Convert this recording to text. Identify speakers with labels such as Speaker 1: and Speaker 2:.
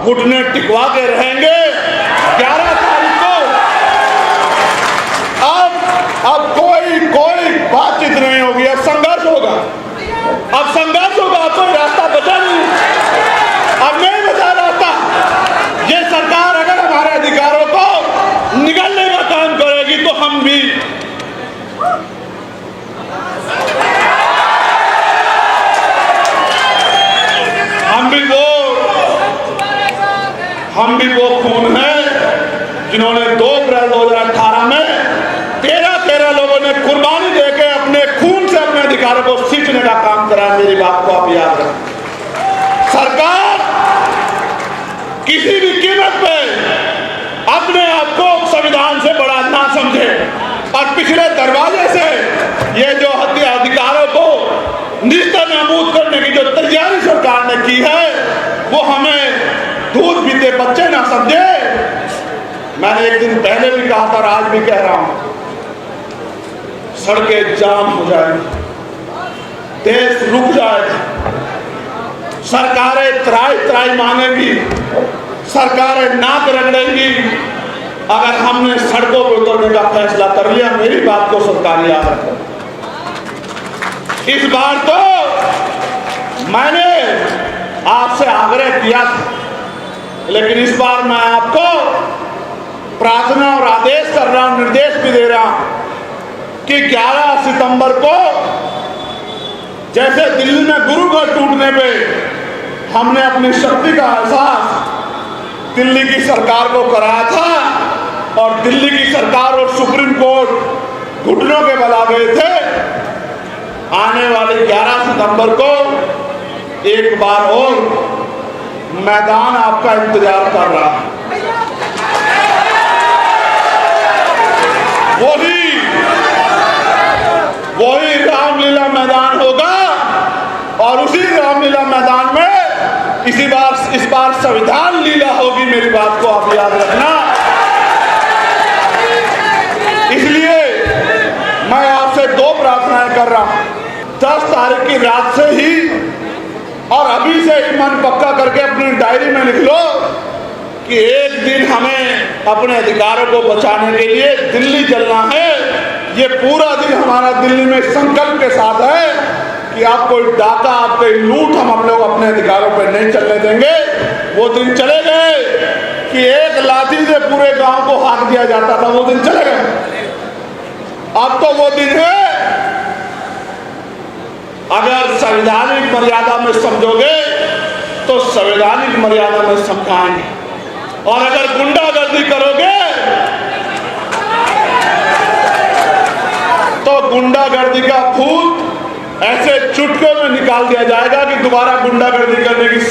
Speaker 1: घुटने टिकवा के रहेंगे। 11 तारीख को अब कोई बातचीत नहीं होगी, अब संघर्ष होगा, अब संघर्ष होगा, कोई रास्ता बचा नहीं, अब नहीं बचा रास्ता। ये सरकार अगर हमारे अधिकारों को निगलने का काम करेगी तो हम भी वो खून है जिन्होंने 2 अप्रैल 2018 में 13 लोगों ने कुर्बानी देके अपने खून से अपने अधिकारों को सींचने का काम करा। मेरी बात को आप याद रखें। सरकार किसी भी कीमत पे अपने आप को संविधान से बड़ा ना समझे और पिछले दरवाजे से ये जो हत्या अधिकारों को नेस्तनाबूद करने की जो तैयारी सरकार ने की है वो हमें दूध पीते बच्चे ना समझे। मैंने एक दिन पहले भी कहा था और आज भी कह रहा हूं, सड़कें जाम हो जाएंगी, देश रुक जाएगा, सरकारें त्राई मांगेंगी, सरकारें नाक रगड़ेंगी अगर हमने सड़कों पर उतरने का फैसला कर लिया। मेरी बात को सरकार याद रखे। इस बार तो मैंने आपसे आग्रह किया था, लेकिन इस बार मैं आपको प्रार्थना और आदेश कर रहा हूं, निर्देश भी दे रहा हूं कि 11 सितंबर को जैसे दिल्ली में गुरु घर टूटने पे हमने अपनी शक्ति का एहसास दिल्ली की सरकार को कराया था और दिल्ली की सरकार और सुप्रीम कोर्ट घुटनों के बल आ गए थे, आने वाले 11 सितंबर को एक बार और मैदान आपका इंतजार कर रहा है। वही रामलीला मैदान होगा और उसी रामलीला मैदान में इस बार संविधान लीला होगी। मेरी बात को आप याद रखना। इसलिए मैं आपसे 2 प्रार्थनाएं कर रहा हूं। 10 तारीख की रात से ही और अभी से मन पक्का करके अपनी डायरी में लिख लो कि एक दिन हमें अपने अधिकारों को बचाने के लिए दिल्ली चलना है। ये पूरा दिन हमारा दिल्ली में संकल्प के साथ है कि आप कोई डाका, आप कोई लूट हम लोग अपने अधिकारों पर नहीं चलने देंगे। वो दिन चले गए कि एक लाठी से पूरे गांव को हाँक दिया जाता था, वो दिन चले गए। अब तो वो दिन है, अगर संवैधानिक मर्यादा में समझोगे तो संवैधानिक मर्यादा में समझाएंगे, और अगर गुंडागर्दी करोगे तो गुंडागर्दी का भूत ऐसे चुटकियों में निकाल दिया जाएगा कि दोबारा गुंडागर्दी करने की